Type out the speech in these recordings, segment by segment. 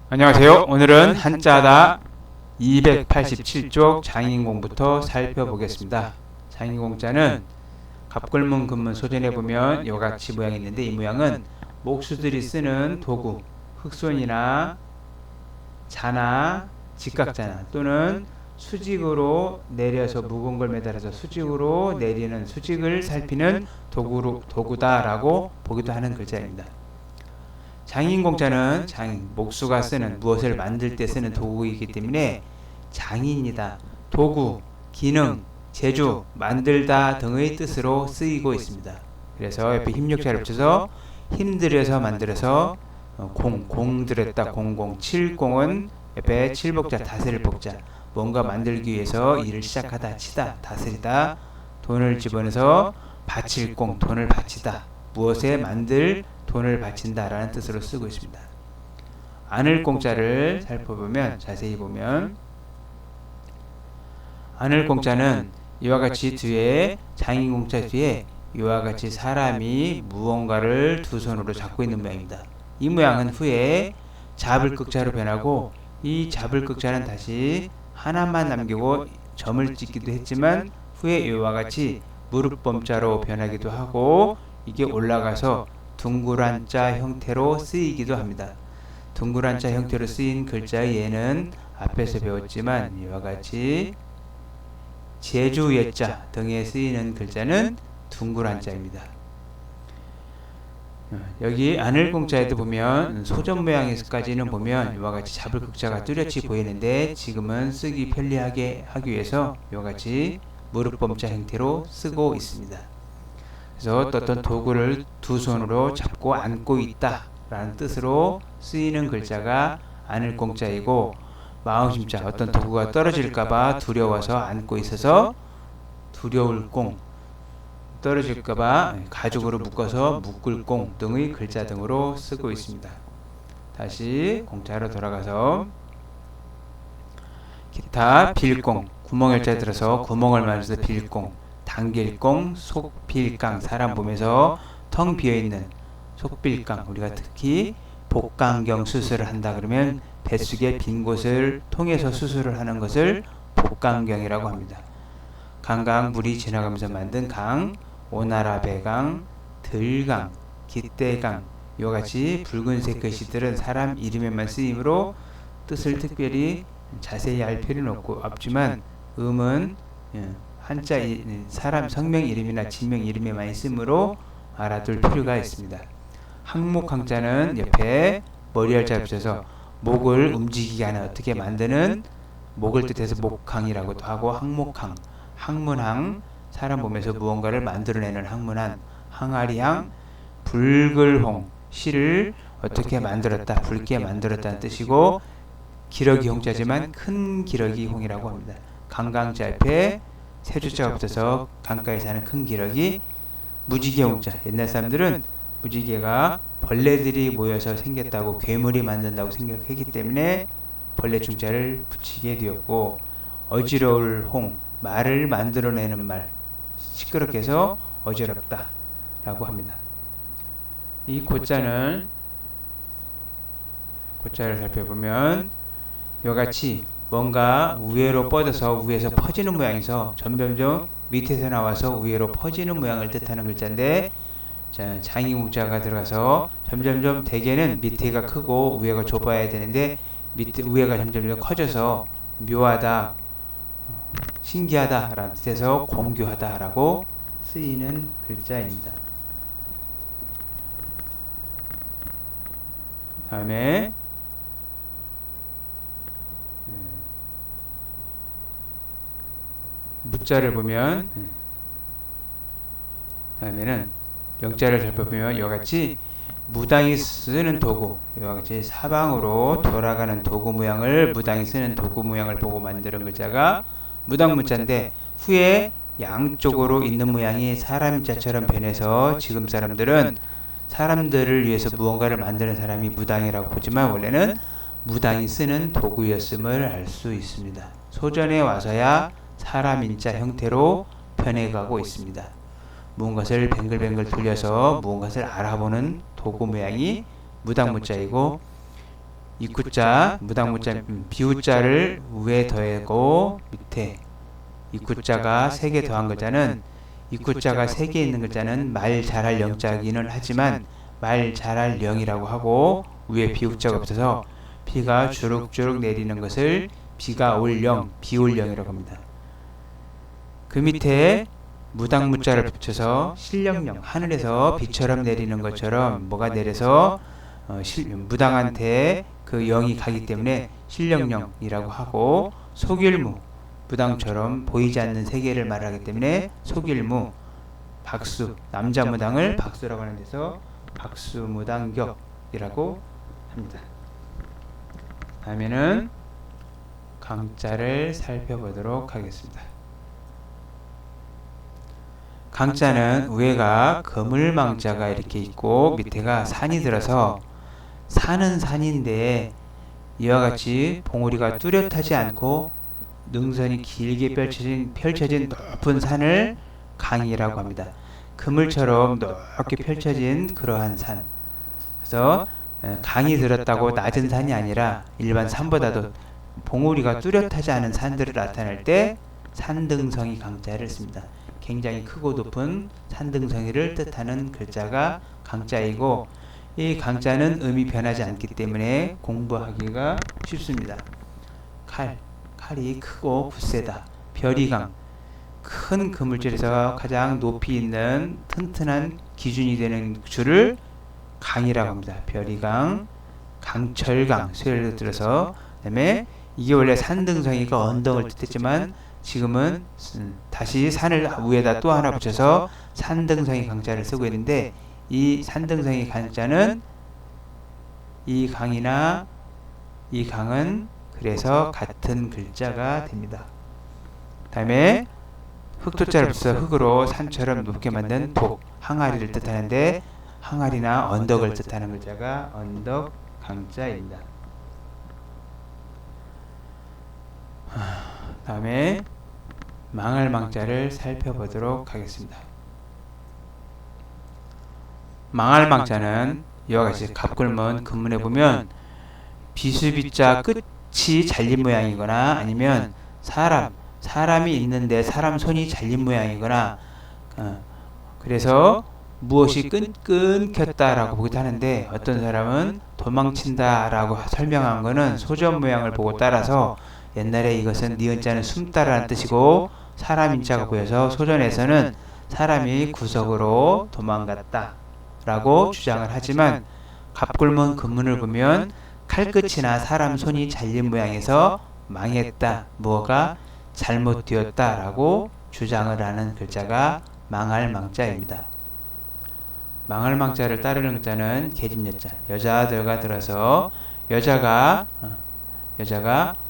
안녕하세요. 오늘은 한자다 287쪽 장인공부터 살펴보겠습니다. 장인공자는 갑글문 금문 소전에 보면 이같이 모양이 있는데, 이 모양은 목수들이 쓰는 도구, 흑손이나 자나 직각자나 또는 수직으로 내려서 무거운 걸 매달아서 수직으로 내리는, 수직을 살피는 도구다라고 보기도 하는 글자입니다. 장인공자는 목수가 쓰는, 무엇을 만들 때 쓰는 도구이기 때문에 장인이다, 도구, 기능, 제주, 만들다 등의 뜻으로 쓰이고 있습니다. 그래서 옆에 힘력자를 붙여서 힘들여서 만들어서 공들였다, 공공, 칠공은 옆에 칠복자, 다스릴 복자, 뭔가 만들기 위해서 일을 시작하다, 치다, 다스리다, 돈을 집어넣어서 바칠 공, 돈을 바치다, 무엇에 만들 돈을 바친다 라는 뜻으로 쓰고 있습니다. 안을 공자를 살펴보면, 자세히 보면 안을 공자는 이와 같이 뒤에, 장인공자 뒤에 이와 같이 사람이 무언가를 두 손으로 잡고 있는 모양입니다. 이 모양은 후에 잡을 극자로 변하고, 이 잡을 극자는 다시 하나만 남기고 점을 찍기도 했지만 후에 이와 같이 무릎범자로 변하기도 하고, 이게 올라가서 둥그란 자 형태로 쓰이기도 합니다. 둥그란 자 형태로 쓰인 글자의 예는 앞에서 배웠지만 이와 같이 제주 예자 등에 쓰이는 글자는 둥그란 자입니다. 여기 안을공자에도 보면 소전 모양에서까지는 보면 이와 같이 잡을 극자가 뚜렷이 보이는데, 지금은 쓰기 편리하게 하기 위해서 이와 같이 무릎범자 형태로 쓰고 있습니다. 그래서 어떤 도구를 두 손으로 잡고 안고 있다 라는 뜻으로 쓰이는 글자가 안을공자이고, 마음심자, 어떤 도구가 떨어질까봐 두려워서 안고 있어서 두려울 공, 떨어질까봐 가죽으로 묶어서 묶을 공 등의 글자 등으로 쓰고 있습니다. 다시 공자로 돌아가서 기타 빌공, 구멍열자에 들어서 구멍을 만들어서 빌공, 당길공, 속빌강, 사람 몸에서 텅 비어있는 속빌강, 우리가 특히 복강경 수술을 한다 그러면 뱃속에 빈 곳을 통해서 수술을 하는 것을 복강경이라고 합니다. 강강, 물이 지나가면서 만든 강, 오나라 배강, 들강, 깃대강, 이와같이 붉은색 글씨들은 사람 이름에만 쓰이므로 뜻을 특별히 자세히 알 필요는 없지만 음은 한자, 사람 성명 이름이나 지명 이름에만 있으므로 알아둘 필요가 있습니다. 항목항자는 옆에 머리할자 붙여서 목을 움직이게 하는, 어떻게 만드는, 목을 뜻해서 목항이라고도 하고, 항목항, 항문항, 사람 몸에서 무언가를 만들어내는 항문항, 항아리항, 붉을홍, 실을 어떻게 만들었다, 붉게 만들었다는 뜻이고, 기러기 홍자지만 큰 기러기 홍이라고 합니다. 강강자 옆에 세주자가 붙어서 강가에 사는 큰 기러기, 무지개 홍자, 옛날 사람들은 무지개가 벌레들이 모여서 생겼다고, 괴물이 만든다고 생각했기 때문에 벌레 중자를 붙이게 되었고, 어지러울 홍, 말을 만들어내는 말, 시끄럽게 해서 어지럽다 라고 합니다. 이 고자를 살펴보면 이와같이 뭔가 위로 뻗어서 위에서 퍼지는 모양에서 점점점 밑에서 나와서 위로 퍼지는 모양을 뜻하는 글자인데, 장인공자가 들어가서 점점점 대개는 밑에가 크고 위에가 좁아야 되는데 위에가 점점점 커져서 묘하다, 신기하다 라는 뜻에서 공교하다 라고 쓰이는 글자입니다. 다음에 무자를 보면, 다음에는 영자를 살펴보면 이와같이 무당이 쓰는 도구, 이와같이 사방으로 돌아가는 도구 모양을, 무당이 쓰는 도구 모양을 보고 만드는 글자가 무당무자인데, 후에 양쪽으로 있는 모양이 사람자처럼 변해서 지금 사람들은 사람들을 위해서 무언가를 만드는 사람이 무당이라고 보지만 원래는 무당이 쓰는 도구였음을 알 수 있습니다. 소전에 와서야 사람인자 형태로 변해가고 있습니다. 무언가를 뱅글뱅글 돌려서 무언가를 알아보는 도구 모양이 무당무자이고, 입구자 무당무자 비우자를 위에 더하고 밑에 입구자가 3개 더한 글자는 입구자가 3개 있는 글자는 말 잘할 영자기는 하지만 말 잘할 영이라고 하고 위에 비우자가 붙어서 비가 주룩주룩 내리는 것을 비가 올 영, 비올 영이라고 합니다. 그 밑에 무당무자를 붙여서 신령령, 하늘에서 비처럼 내리는 것처럼 뭐가 내려서 무당한테 그 영이 가기 때문에 신령령이라고 하고, 속일무, 무당처럼 보이지 않는 세계를 말하기 때문에 속일무, 박수, 남자 무당을 박수라고 하는 데서 박수무당격이라고 합니다. 다음에는 강자를 살펴보도록 하겠습니다. 강자는 위에가 거물망자가 이렇게 있고 밑에가 산이 들어서 산은 산인데 이와 같이 봉우리가 뚜렷하지 않고 능선이 길게 펼쳐진 높은 산을 강이라고 합니다. 그물처럼 높게 펼쳐진 그러한 산. 그래서 강이 들었다고 낮은 산이 아니라 일반 산보다도 봉우리가 뚜렷하지 않은 산들을 나타낼 때 산등성이 강자를 씁니다. 굉장히 크고 높은 산등성이를 뜻하는 글자가 강자이고, 이 강자는 음이 변하지 않기 때문에 공부하기가 쉽습니다. 칼이 크고 굳세다. 별이강, 큰 그물줄에서 가장 높이 있는 튼튼한 기준이 되는 줄을 강이라고 합니다. 별이강, 강철강, 수를 들어서, 그 다음에 이게 원래 산등성이가 언덕을 뜻했지만 지금은 다시 산을 위에다 또 하나 붙여서 산등성이 강자를 쓰고 있는데, 이 산등성이 강자는 이 강이나 이 강은 그래서 같은 글자가 됩니다. 다음에 흑토자를 붙여서 흑으로 산처럼 높게 만든 독, 항아리를 뜻하는데 항아리나 언덕을 뜻하는 글자가 언덕 강자입니다. 다음에 망할 망자를 살펴보도록 하겠습니다. 망할 망자는 이와 같이 갑굴문 근문에 보면 비수비자 끝이 잘린 모양이거나 아니면 사람이 있는데 사람 손이 잘린 모양이거나, 그래서 무엇이 끊겼다라고 보기도 하는데, 어떤 사람은 도망친다라고 설명한 것은 소전 모양을 보고 따라서 옛날에 이것은 니은자는 숨다라는 뜻이고 사람 인자가 보여서 소전에서는 사람이 구석으로 도망갔다 라고 주장을 하지만, 갑굴문 근문을 보면 칼끝이나 사람 손이 잘린 모양에서 망했다, 뭐가 잘못되었다 라고 주장을 하는 글자가 망할 망자입니다. 망할 망자를 따르는 글자는 계집여자, 여자들과 들어서 여자가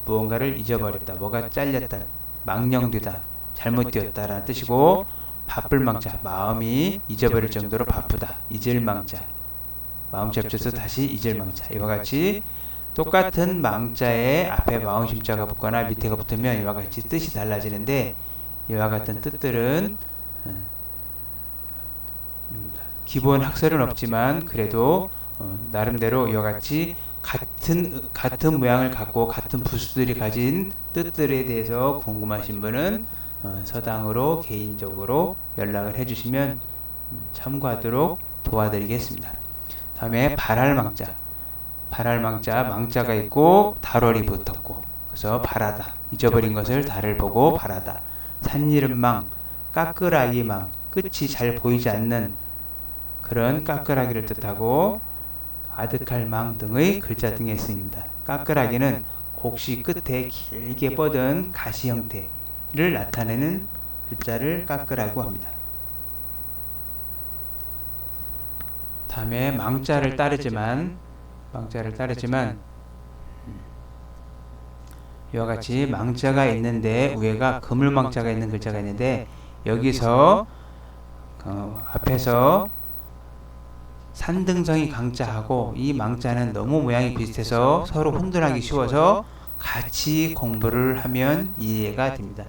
무언가를 잊어버렸다, 뭐가 잘렸다, 망령되다, 잘못되었다 라는 뜻이고, 바쁠 망자, 마음이 잊어버릴 정도로 바쁘다, 잊을 망자, 마음 잡쳐서 다시 잊을 망자. 이와 같이 똑같은 망자에 앞에 마음심자가 붙거나 밑에가 붙으면 이와 같이 뜻이 달라지는데, 이와 같은 뜻들은 기본 학설은 없지만 그래도 나름대로 이와 같이 같은 모양을 갖고 같은 부수들이 가진 뜻들에 대해서 궁금하신 분은 서당으로 개인적으로 연락을 해주시면 참고하도록 도와드리겠습니다. 다음에 발할망자, 망자가 있고 달월이 붙었고, 그래서 발하다, 잊어버린 것을 달을 보고 발하다. 산이름망, 까끄라기망, 끝이 잘 보이지 않는 그런 까끄라기를 뜻하고, 아득할망 등의 글자 등에 쓰입니다. 까끄라기는 곡시 끝에 길게 뻗은 가시 형태를 나타내는 글자를 까끄라고 합니다. 다음에 망자를 따르지만 이와 같이 망자가 있는데 위에가 그물망자가 있는 글자가 있는데, 여기서 앞에서 산등성이 강자하고 이 망자는 너무 모양이 비슷해서 서로 혼돈하기 쉬워서 같이 공부를 하면 이해가 됩니다.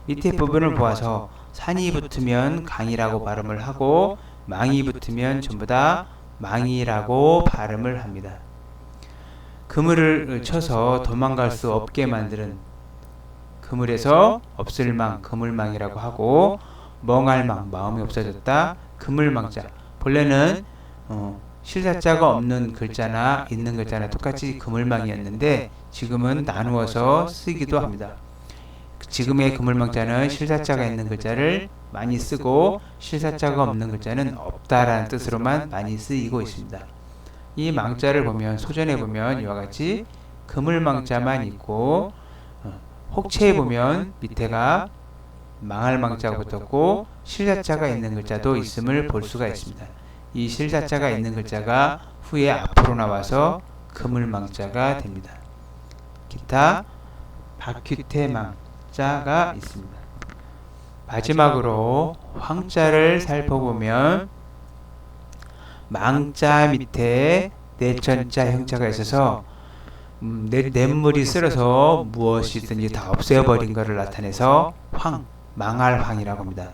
밑에 부분을 보아서 산이 붙으면 강이라고 발음을 하고 망이 붙으면 전부 다 망이라고 발음을 합니다. 그물을 쳐서 도망갈 수 없게 만드는 그물에서 없을망, 그물망이라고 하고, 멍할망, 마음이 없어졌다, 그물망자. 본래는 실사자가 없는 글자나 있는 글자나 똑같이 그물망이었는데 지금은 나누어서 쓰기도 합니다. 지금의 그물망자는 실사자가 있는 글자를 많이 쓰고 실사자가 없는 글자는 없다라는 뜻으로만 많이 쓰이고 있습니다. 이 망자를 보면 소전에 보면 이와 같이 그물망자만 있고, 혹체에 보면 밑에가 망할 망자가 붙었고 실사자가 있는 글자도 있음을 볼 수가 있습니다. 이 실사자가 있는 글자가 후에 앞으로 나와서 그물망자가 됩니다. 기타 바퀴태망자가 있습니다. 마지막으로 황자를 살펴보면 망자 밑에 내천자 형자가 있어서 냇물이 쓸어서 무엇이든지 다 없애버린 것을 나타내서 망할 황이라고 합니다.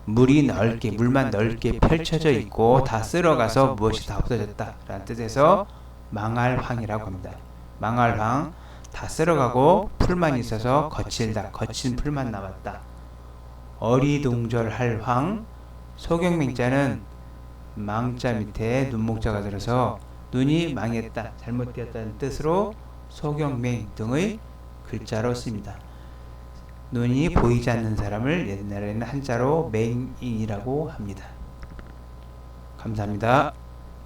물만 넓게 펼쳐져 있고 다 쓸어가서 무엇이 다 없어졌다 라는 뜻에서 망할 황이라고 합니다. 망할 황, 다 쓸어가고 풀만 있어서 거친 풀만 남았다. 어리둥절할 황, 소경맹자는 망자 밑에 눈목자가 들어서 눈이 망했다, 잘못되었다는 뜻으로 소경맹 등의 글자로 씁니다. 눈이 보이지 않는 사람을 옛날에는 한자로 맹인이라고 합니다. 감사합니다.